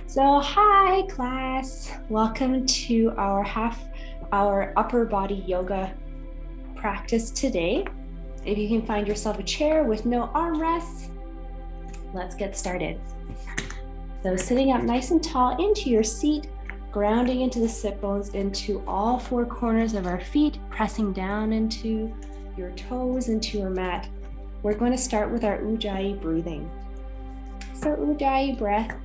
So hi class, welcome to our half-hour upper body yoga practice today. If you can find yourself a chair with no armrests, let's get started. So sitting up nice and tall into your seat, grounding into the sit bones into all four corners of our feet, pressing down into your toes, into your mat. We're going to start with our Ujjayi breathing. So Ujjayi breath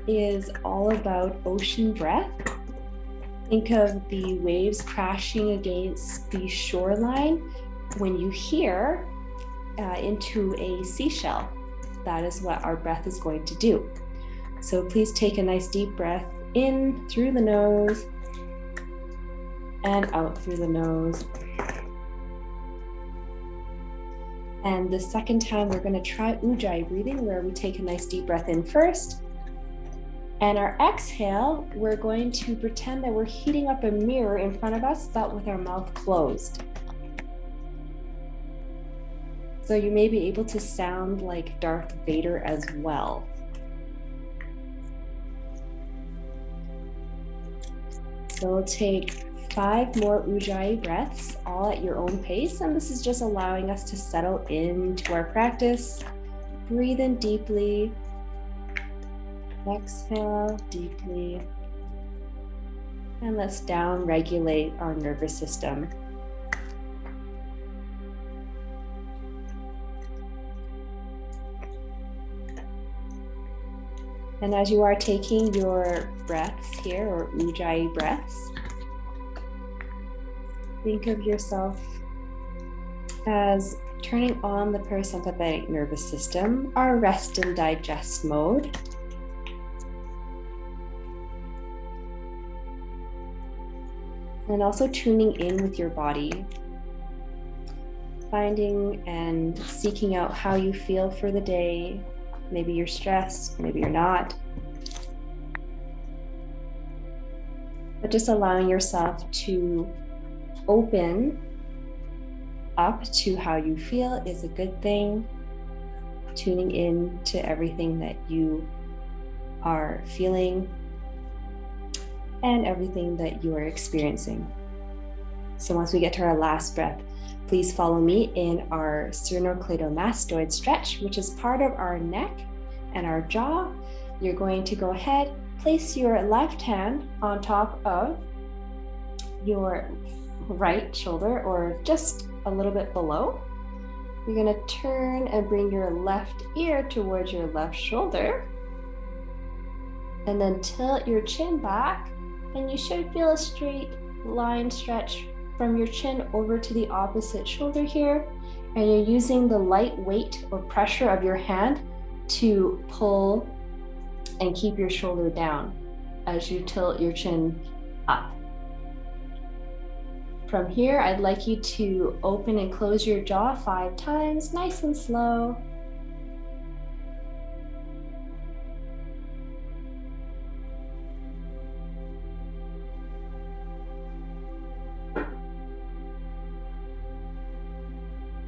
is all about ocean breath. Think of the waves crashing against the shoreline when you hear into a seashell. That is what our breath is going to do. So please take a nice deep breath in through the nose and out through the nose. And the second time we're going to try Ujjayi breathing, where we take a nice deep breath in first. And our exhale, we're going to pretend that we're heating up a mirror in front of us, but with our mouth closed. So you may be able to sound like Darth Vader as well. So we'll take 5 more Ujjayi breaths, all at your own pace. And this is just allowing us to settle into our practice. Breathe in deeply. Exhale deeply. And let's down regulate our nervous system. And as you are taking your breaths here, or Ujjayi breaths, think of yourself as turning on the parasympathetic nervous system, our rest and digest mode. And also tuning in with your body, finding and seeking out how you feel for the day. Maybe you're stressed, maybe you're not. But just allowing yourself to open up to how you feel is a good thing. Tuning in to everything that you are feeling and everything that you are experiencing. So once we get to our last breath, please follow me in our Sternocleidomastoid Stretch, which is part of our neck and our jaw. You're going to go ahead, place your left hand on top of your right shoulder, or just a little bit below. You're going to turn and bring your left ear towards your left shoulder, and then tilt your chin back. And you should feel a straight line stretch from your chin over to the opposite shoulder here. And you're using the light weight or pressure of your hand to pull and keep your shoulder down as you tilt your chin up. From here, I'd like you to open and close your jaw 5 times, nice and slow.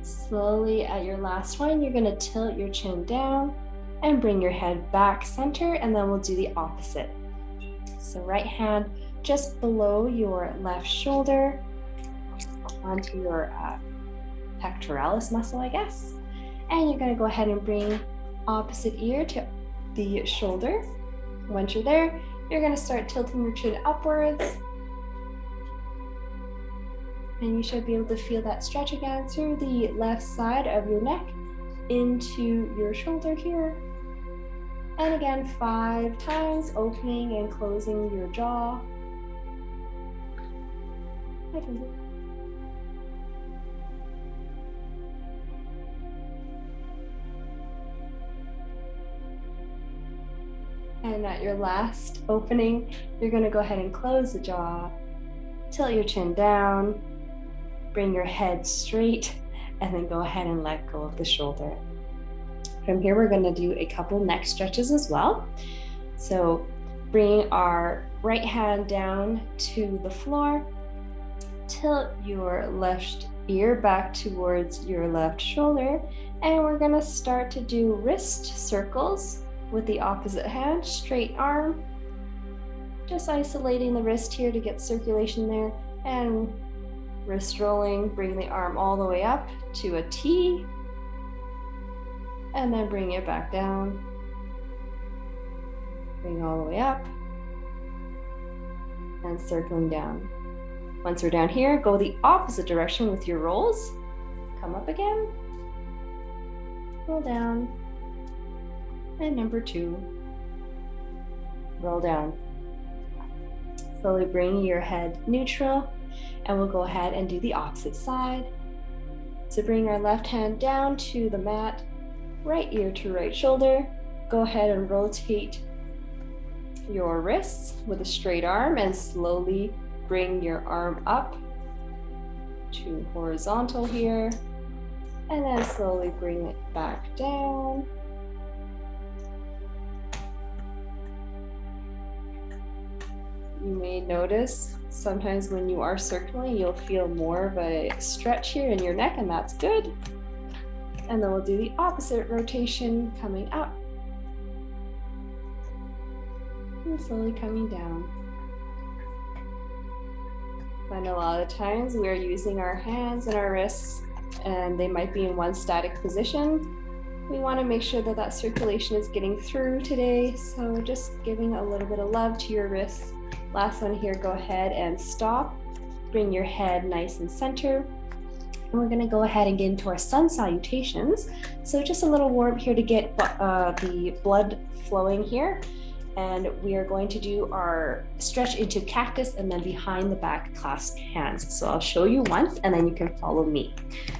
Slowly at your last one, you're going to tilt your chin down and bring your head back center, and then we'll do the opposite. So right hand just below your left shoulder onto your pectoralis muscle, I guess. And you're going to go ahead and bring opposite ear to the shoulder. Once you're there, you're going to start tilting your chin upwards. And you should be able to feel that stretch again through the left side of your neck into your shoulder here. And again, 5 times, opening and closing your jaw. And at your last opening, you're going to go ahead and close the jaw, tilt your chin down, bring your head straight, and then go ahead and let go of the shoulder. From here, we're going to do a couple neck stretches as well. So bring our right hand down to the floor, tilt your left ear back towards your left shoulder, and we're going to start to do wrist circles with the opposite hand, straight arm. Just isolating the wrist here to get circulation there, and wrist rolling, bring the arm all the way up to a T, and then bring it back down. Bring all the way up, and circling down. Once we're down here, go the opposite direction with your rolls. Come up again, roll down, and number 2, roll down. Slowly bring your head neutral, and we'll go ahead and do the opposite side. So bring our left hand down to the mat, right ear to right shoulder. Go ahead and rotate your wrists with a straight arm and slowly bring your arm up to horizontal here, and then slowly bring it back down. You may notice sometimes when you are circling, you'll feel more of a stretch here in your neck, and that's good. And then we'll do the opposite rotation, coming up and slowly coming down. And a lot of times we are using our hands and our wrists, and they might be in one static position. We want to make sure that that circulation is getting through today, so just giving a little bit of love to your wrists. Last one here, go ahead and stop. Bring your head nice and center. And we're going to go ahead and get into our sun salutations. So just a little warm here to get the blood flowing here. And we are going to do our stretch into cactus and then behind the back clasped hands. So I'll show you once and then you can follow me.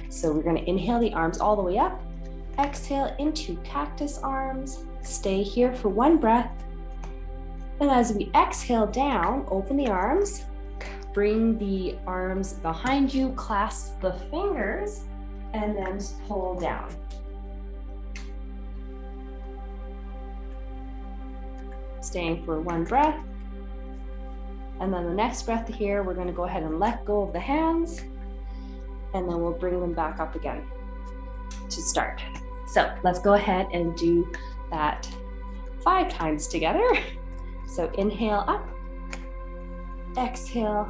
So we're going to inhale the arms all the way up. Exhale into cactus arms. Stay here for 1 breath. And as we exhale down, open the arms, bring the arms behind you, clasp the fingers, and then pull down. Staying for 1 breath. And then the next breath here, we're going to go ahead and let go of the hands, and then we'll bring them back up again to start. So let's go ahead and do that 5 times together. So inhale up, exhale,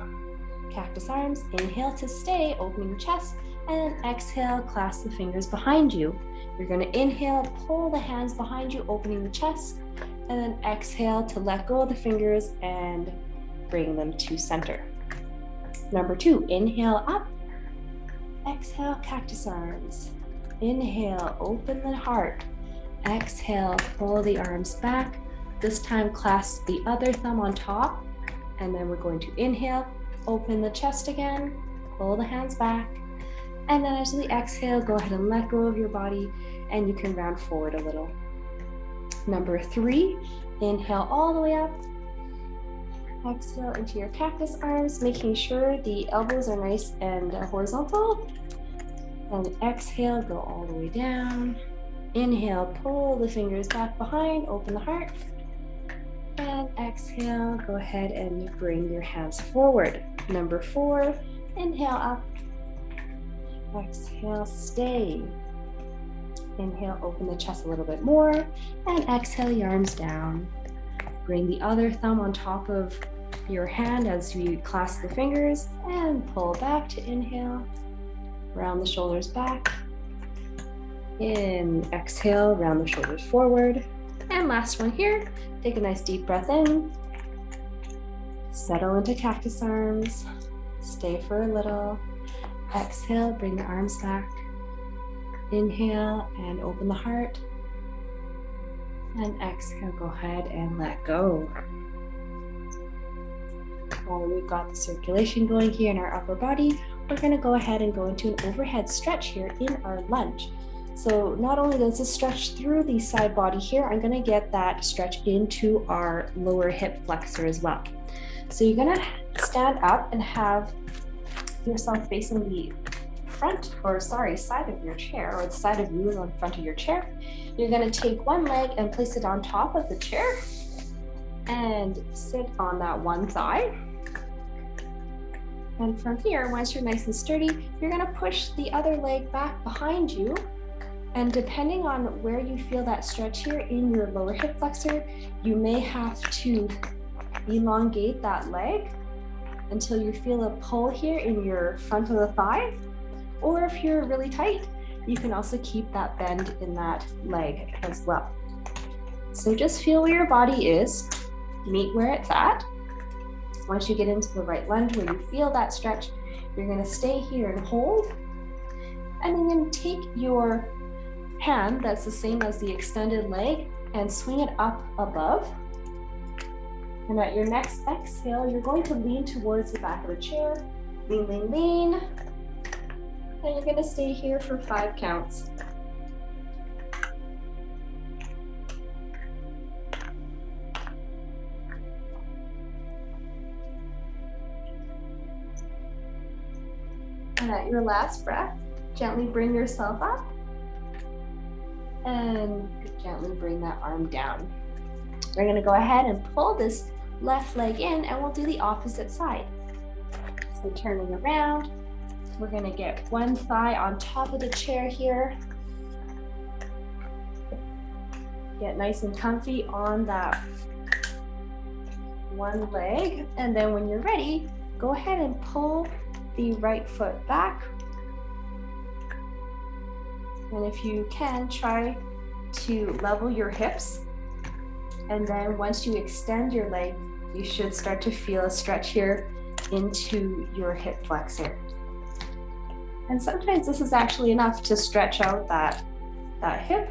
cactus arms, inhale to stay, opening the chest, and then exhale, clasp the fingers behind you. You're going to inhale, pull the hands behind you, opening the chest, and then exhale to let go of the fingers and bring them to center. Number 2, inhale up, exhale, cactus arms. Inhale, open the heart. Exhale, pull the arms back. This time, clasp the other thumb on top, and then we're going to inhale, open the chest again, pull the hands back, and then as we exhale, go ahead and let go of your body, and you can round forward a little. Number 3, inhale all the way up, exhale into your cactus arms, making sure the elbows are nice and horizontal, and exhale, go all the way down. Inhale, pull the fingers back behind, open the heart. And exhale, go ahead and bring your hands forward. Number 4, inhale up. Exhale, stay. Inhale, open the chest a little bit more. And exhale, your arms down. Bring the other thumb on top of your hand as you clasp the fingers and pull back to inhale. Round the shoulders back. In, exhale, round the shoulders forward. And last one here, take a nice deep breath in. Settle into cactus arms. Stay for a little. Exhale, bring the arms back. Inhale and open the heart. And exhale, go ahead and let go. While we've got the circulation going here in our upper body, we're going to go ahead and go into an overhead stretch here in our lunge. So not only does this stretch through the side body here, I'm going to get that stretch into our lower hip flexor as well. So you're going to stand up and have yourself facing the side of your chair, or the side of you on front of your chair. You're going to take one leg and place it on top of the chair and sit on that one thigh. And from here, once you're nice and sturdy, you're going to push the other leg back behind you And depending on where you feel that stretch here in your lower hip flexor, you may have to elongate that leg until you feel a pull here in your front of the thigh. Or if you're really tight, you can also keep that bend in that leg as well. So just feel where your body is, meet where it's at. Once you get into the right lunge where you feel that stretch, you're gonna stay here and hold. And then you're gonna take your hand that's the same as the extended leg and swing it up above. And at your next exhale, you're going to lean towards the back of the chair. Lean, lean, lean. And you're gonna stay here for 5 counts. And at your last breath, gently bring yourself up and gently bring that arm down. We're gonna go ahead and pull this left leg in and we'll do the opposite side. So turning around, we're gonna get one thigh on top of the chair here. Get nice and comfy on that one leg. And then when you're ready, go ahead and pull the right foot back. And if you can, try to level your hips. And then once you extend your leg, you should start to feel a stretch here into your hip flexor. And sometimes this is actually enough to stretch out that hip.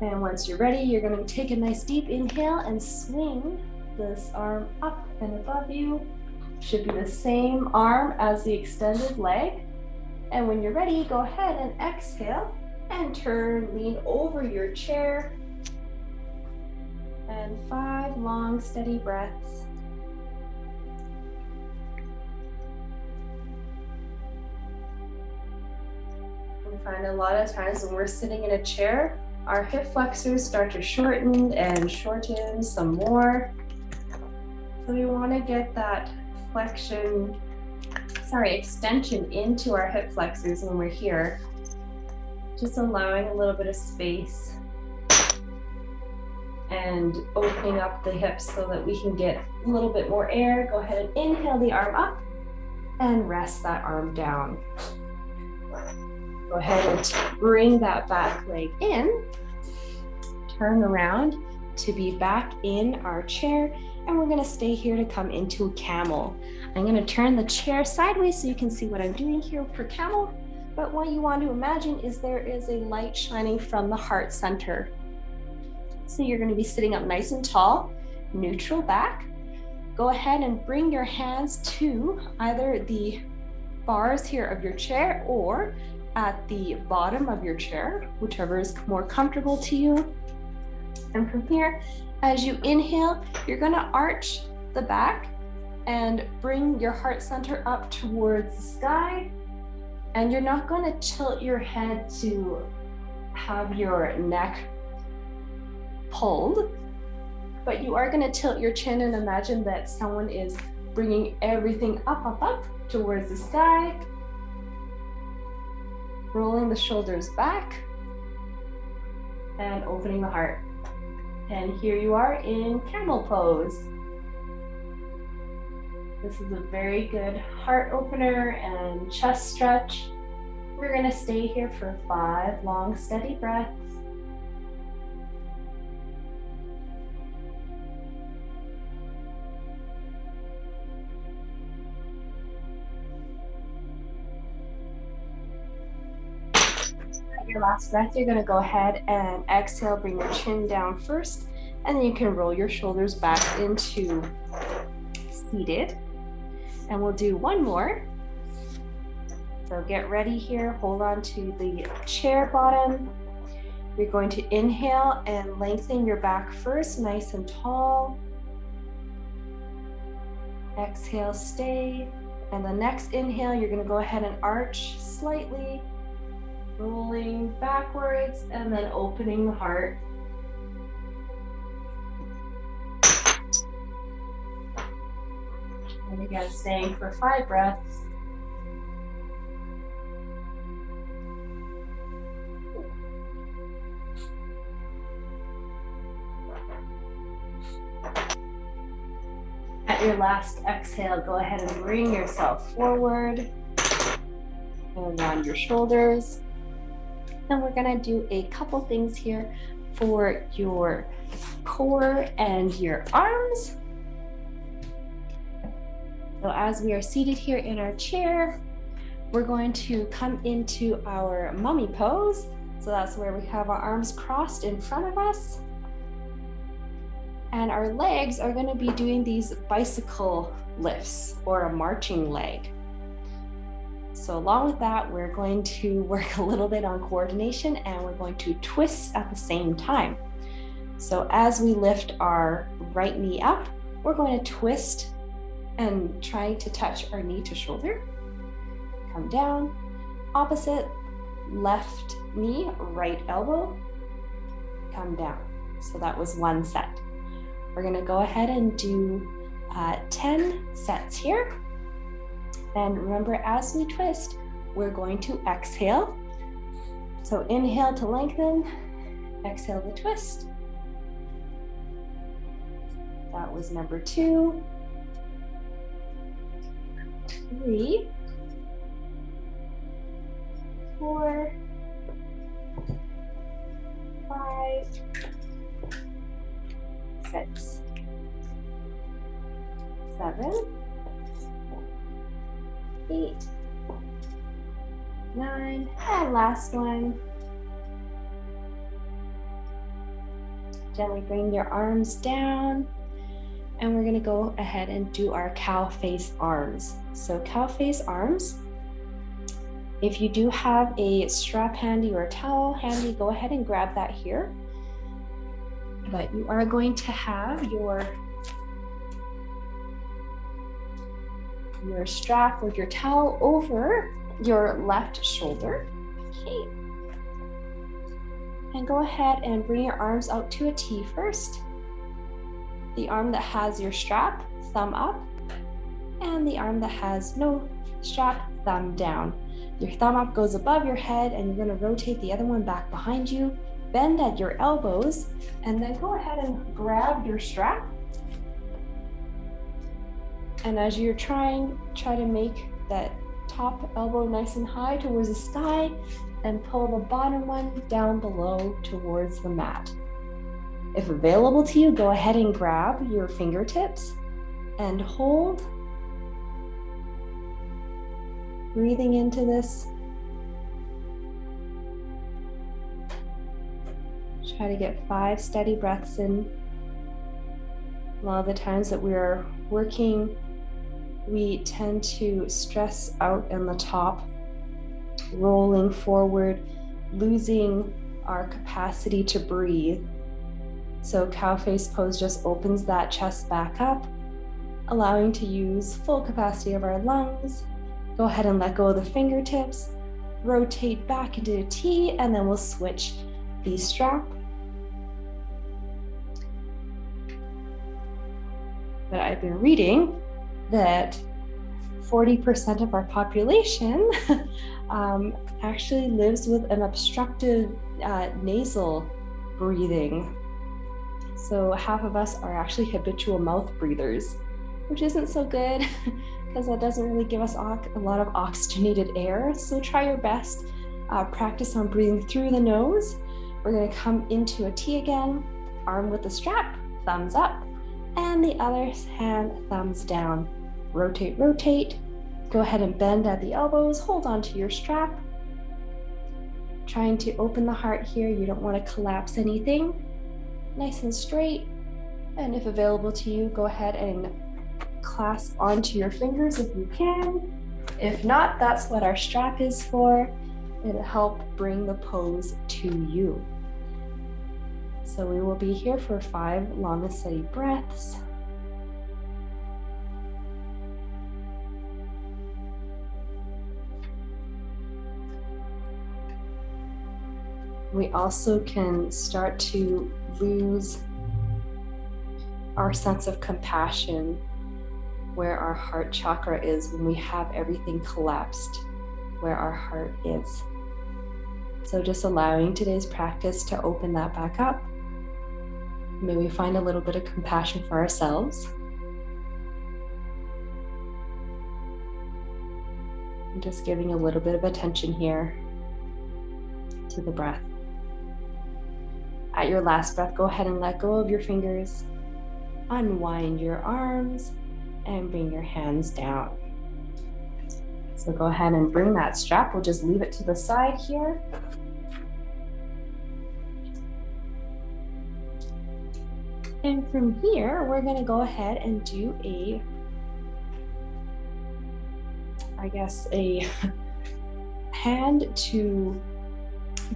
And once you're ready, you're going to take a nice deep inhale and swing this arm up and above you. Should be the same arm as the extended leg. And when you're ready, go ahead and exhale and turn, lean over your chair. And 5 long, steady breaths. We find a lot of times when we're sitting in a chair, our hip flexors start to shorten and shorten some more. So we want to get that extension into our hip flexors when we're here. Just allowing a little bit of space and opening up the hips so that we can get a little bit more air. Go ahead and inhale the arm up and rest that arm down. Go ahead and bring that back leg in. Turn around to be back in our chair. And we're gonna stay here to come into camel. I'm gonna turn the chair sideways so you can see what I'm doing here for camel. But what you want to imagine is there is a light shining from the heart center. So you're gonna be sitting up nice and tall, neutral back. Go ahead and bring your hands to either the bars here of your chair or at the bottom of your chair, whichever is more comfortable to you. And from here, as you inhale, you're gonna arch the back and bring your heart center up towards the sky. And you're not gonna tilt your head to have your neck pulled, but you are gonna tilt your chin and imagine that someone is bringing everything up towards the sky. Rolling the shoulders back and opening the heart. And here you are in Camel Pose. This is a very good heart opener and chest stretch. We're gonna stay here for 5 long, steady breaths. At your last breath, you're gonna go ahead and exhale, bring your chin down first, and then you can roll your shoulders back into seated. And we'll do one more. So get ready here, hold on to the chair bottom. You're going to inhale and lengthen your back first, nice and tall. Exhale, stay. And the next inhale, you're gonna go ahead and arch slightly, rolling backwards, and then opening the heart. And again, staying for 5 breaths. your last exhale, go ahead and bring yourself forward and around your shoulders. And we're gonna do a couple things here for your core and your arms. So as we are seated here in our chair, we're going to come into our mummy pose. So that's where we have our arms crossed in front of us. And our legs are going to be doing these bicycle lifts or a marching leg. So along with that, we're going to work a little bit on coordination and we're going to twist at the same time. So as we lift our right knee up, we're going to twist and try to touch our knee to shoulder. Come down, opposite, left knee, right elbow, come down. So that was one set. We're going to go ahead and do 10 sets here. And remember, as we twist, we're going to exhale. So inhale to lengthen, exhale to twist. That was number 2. 3, 4, 5, 6, 7, 8, 9, and last one. Gently bring your arms down. And we're going to go ahead and do our cow face arms. So cow face arms, if you do have a strap handy or a towel handy, go ahead and grab that here. But you are going to have your strap or your towel over your left shoulder. Okay. And go ahead and bring your arms out to a T first. The arm that has your strap, thumb up, and the arm that has no strap, thumb down. Your thumb up goes above your head and you're going to rotate the other one back behind you, bend at your elbows, and then go ahead and grab your strap. And as you're try to make that top elbow nice and high towards the sky and pull the bottom one down below towards the mat. If available to you, go ahead and grab your fingertips and hold. Breathing into this. Try to get 5 steady breaths in. A lot of the times that we are working, we tend to stress out in the top, rolling forward, losing our capacity to breathe. So cow face pose just opens that chest back up, allowing to use full capacity of our lungs. Go ahead and let go of the fingertips, rotate back into a T, and then we'll switch the strap. But I've been reading that 40% of our population actually lives with an obstructive nasal breathing. So half of us are actually habitual mouth breathers, which isn't so good because that doesn't really give us a lot of oxygenated air. So try your best, practice on breathing through the nose. We're going to come into a T again, arm with the strap, thumbs up, and the other hand, thumbs down. Rotate, rotate. Go ahead and bend at the elbows, hold on to your strap. Trying to open the heart here, you don't want to collapse anything. Nice and straight, and if available to you, go ahead and clasp onto your fingers if you can. If not, that's what our strap is for. It'll help bring the pose to you. So we will be here for 5 long and steady breaths. We also can start to lose our sense of compassion where our heart chakra is when we have everything collapsed where our heart is. So just allowing today's practice to open that back up. May we find a little bit of compassion for ourselves. just giving a little bit of attention here to the breath. At your last breath, go ahead and let go of your fingers, unwind your arms, and bring your hands down. So go ahead and bring that strap. We'll just leave it to the side here. And from here, we're going to go ahead and do a hand to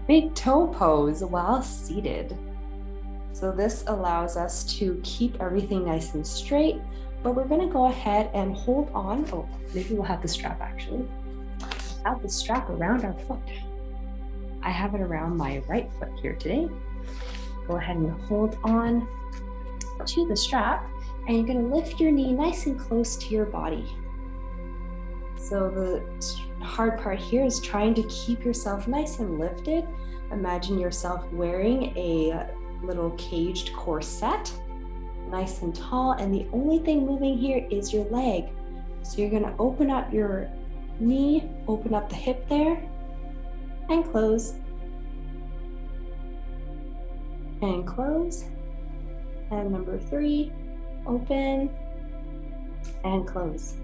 big toe pose while seated. So this allows us to keep everything nice and straight, but we're going to go ahead and hold on. Oh, maybe we'll have the strap actually. Have the strap around our foot. I have it around my right foot here today. Go ahead and hold on to the strap, and you're going to lift your knee nice and close to your body. So the hard part here is trying to keep yourself nice and lifted. Imagine yourself wearing a little caged corset, nice and tall, and the only thing moving here is your leg. So you're going to open up your knee, open up the hip there, and close, and close. And number 3, open and close.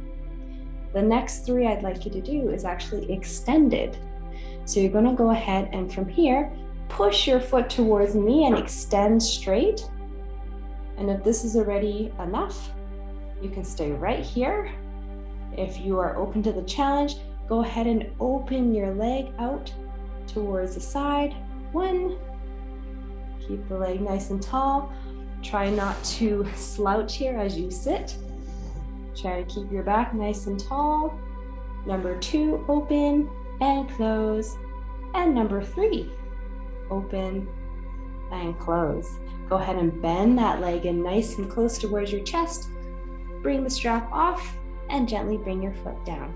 The next 3 I'd like you to do is actually extended. So you're going to go ahead and from here, push your foot towards me and extend straight. And if this is already enough, you can stay right here. If you are open to the challenge, go ahead and open your leg out towards the side. 1, keep the leg nice and tall. Try not to slouch here as you sit. Try to keep your back nice and tall. Number 2, open and close. And number 3, open and close. Go ahead and bend that leg in nice and close towards your chest. Bring the strap off and gently bring your foot down.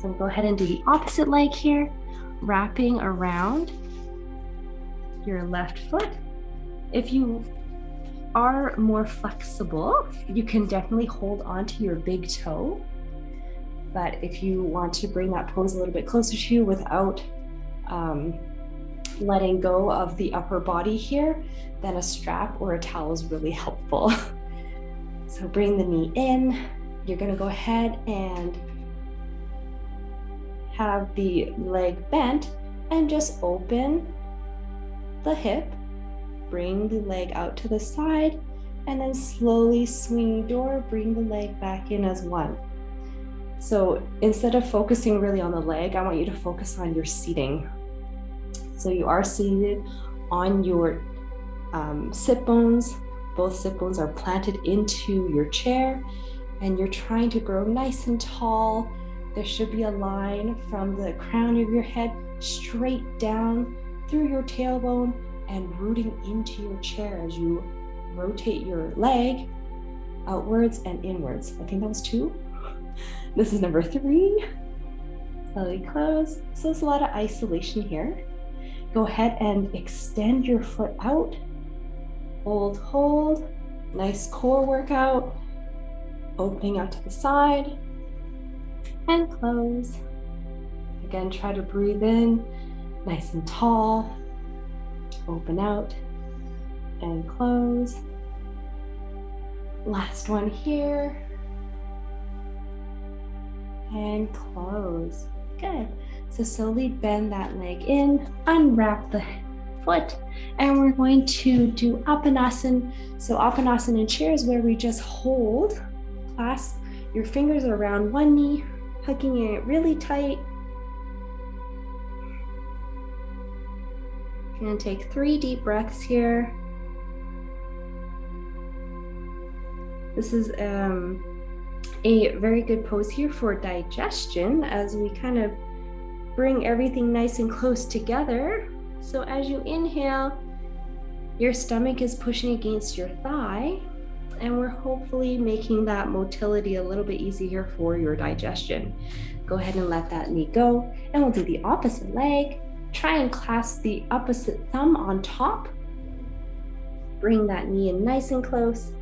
So go ahead and do the opposite leg here, wrapping around your left foot. If you are more flexible, you can definitely hold on to your big toe. But if you want to bring that pose a little bit closer to you without letting go of the upper body here, then a strap or a towel is really helpful. So bring the knee in. You're going to go ahead and have the leg bent and just open the hip. Bring the leg out to the side and then slowly swing door, bring the leg back in as 1. So instead of focusing really on the leg, I want you to focus on your seating. So you are seated on your sit bones. Both sit bones are planted into your chair and you're trying to grow nice and tall. There should be a line from the crown of your head straight down through your tailbone and rooting into your chair as you rotate your leg outwards and inwards. I think that was 2. This is number 3. Slowly close. So there's a lot of isolation here. Go ahead and extend your foot out. Hold. Nice core workout. Opening out to the side and close. Again, try to breathe in, nice and tall. Open out and close. Last one here. And close. Good. So slowly bend that leg in, unwrap the foot, and we're going to do Apanasana. So Apanasana in chair is where we just hold, clasp your fingers around one knee, hugging it really tight. And take 3 deep breaths here. This is a very good pose here for digestion as we kind of bring everything nice and close together. So as you inhale, your stomach is pushing against your thigh, and we're hopefully making that motility a little bit easier for your digestion. Go ahead and let that knee go, and we'll do the opposite leg. Try and clasp the opposite thumb on top. Bring that knee in nice and close.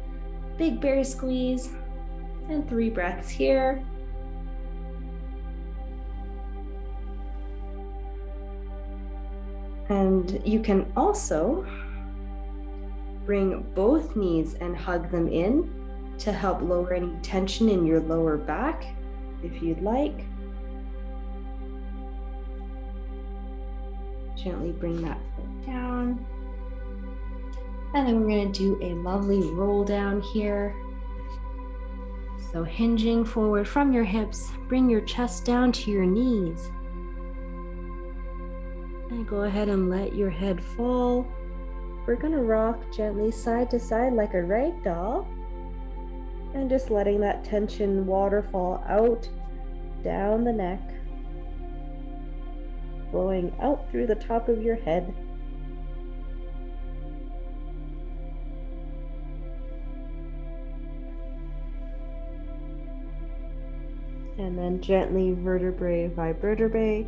Big bear squeeze. And 3 breaths here. And you can also bring both knees and hug them in to help lower any tension in your lower back, if you'd like. Gently bring that foot down. And then we're going to do a lovely roll down here. So hinging forward from your hips, bring your chest down to your knees. And go ahead and let your head fall. We're going to rock gently side to side like a rag doll. And just letting that tension waterfall out, down the neck, flowing out through the top of your head. And then gently vertebrae by vertebrae,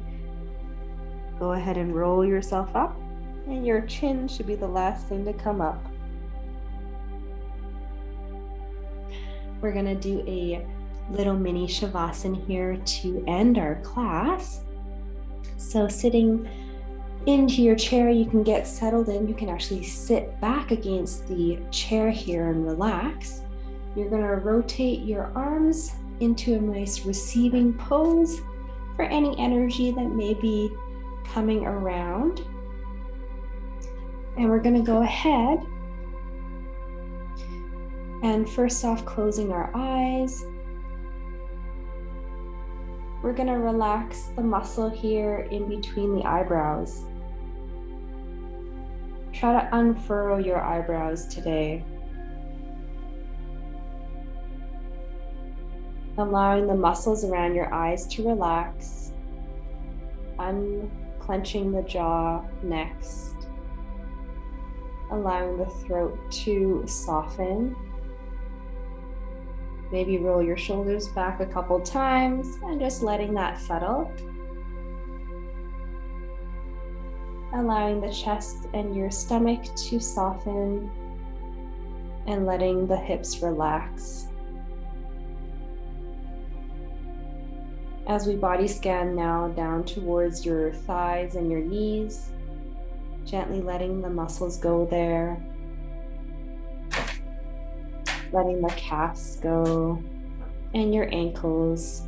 go ahead and roll yourself up, and your chin should be the last thing to come up. We're gonna do a little mini shavasana here to end our class. So sitting into your chair, you can get settled in. You can actually sit back against the chair here and relax. You're gonna rotate your arms into a nice receiving pose for any energy that may be coming around. And we're gonna go ahead and first off, closing our eyes. We're gonna relax the muscle here in between the eyebrows. Try to unfurrow your eyebrows today. Allowing the muscles around your eyes to relax. Unclenching the jaw next. Allowing the throat to soften. Maybe roll your shoulders back a couple times and just letting that settle. Allowing the chest and your stomach to soften and letting the hips relax. As we body scan now down towards your thighs and your knees, gently letting the muscles go there. Letting the calves go and your ankles.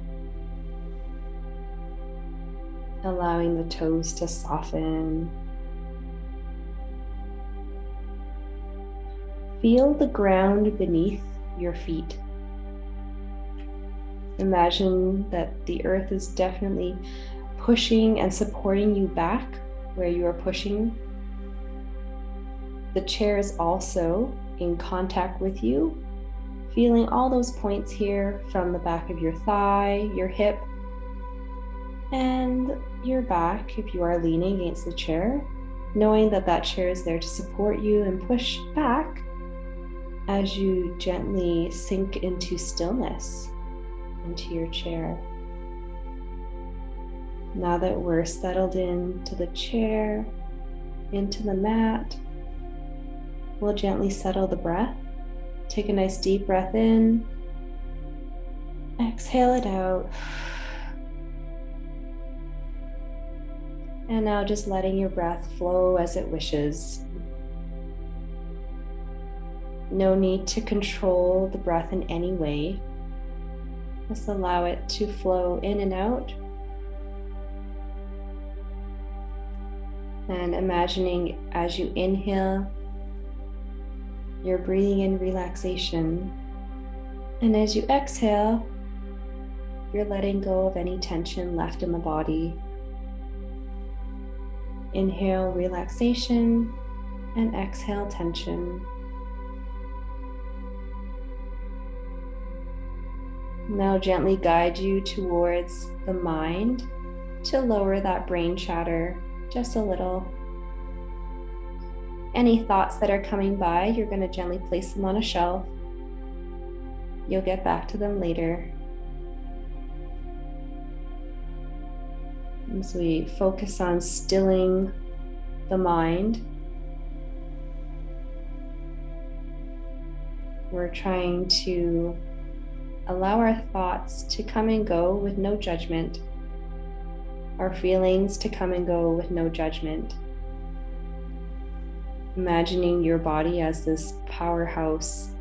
Allowing the toes to soften. Feel the ground beneath your feet. Imagine that the earth is definitely pushing and supporting you back where you are pushing. The chair is also in contact with you. Feeling all those points here from the back of your thigh, your hip, and your back if you are leaning against the chair, knowing that that chair is there to support you and push back as you gently sink into stillness, into your chair. Now that we're settled into the chair, into the mat, we'll gently settle the breath. Take a nice deep breath in. Exhale it out. And now just letting your breath flow as it wishes. No need to control the breath in any way. Just allow it to flow in and out. And imagining as you inhale, you're breathing in relaxation. And as you exhale, you're letting go of any tension left in the body. Inhale relaxation and exhale tension. Now gently guide you towards the mind to lower that brain chatter just a little. Any thoughts that are coming by, you're going to gently place them on a shelf. You'll get back to them later. As we focus on stilling the mind, we're trying to allow our thoughts to come and go with no judgment, our feelings to come and go with no judgment. imagining your body as this powerhouse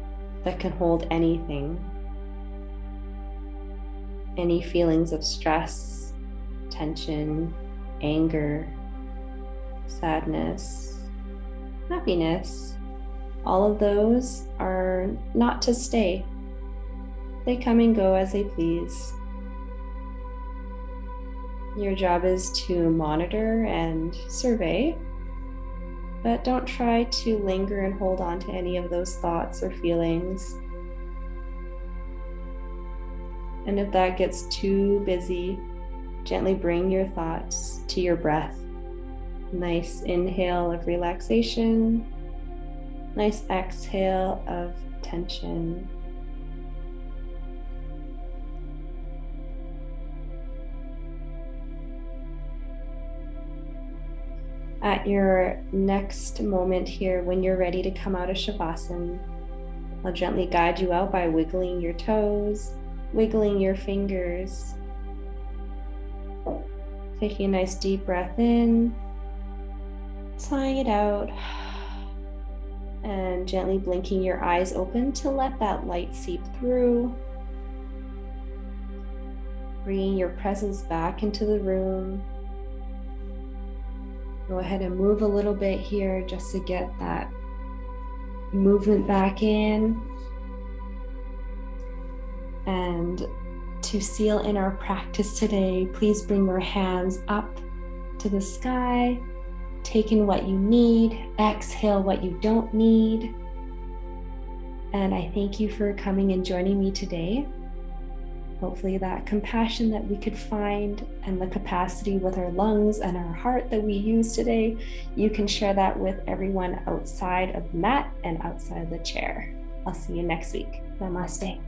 that can hold anything. Any feelings of stress, tension, anger, sadness, happiness, all of those are not to stay. They come and go as they please. Your job is to monitor and survey, but don't try to linger and hold on to any of those thoughts or feelings. And if that gets too busy, gently bring your thoughts to your breath. Nice inhale of relaxation, nice exhale of tension. At your next moment here, when you're ready to come out of Shavasana, I'll gently guide you out by wiggling your toes, wiggling your fingers. Taking a nice deep breath in, sighing it out, and gently blinking your eyes open to let that light seep through. Bringing your presence back into the room. Go ahead and move a little bit here just to get that movement back in. And to seal in our practice today, please bring your hands up to the sky. Take in what you need, exhale what you don't need. And I thank you for coming and joining me today. Hopefully that compassion that we could find and the capacity with our lungs and our heart that we use today, you can share that with everyone outside of the mat and outside of the chair. I'll see you next week. Namaste.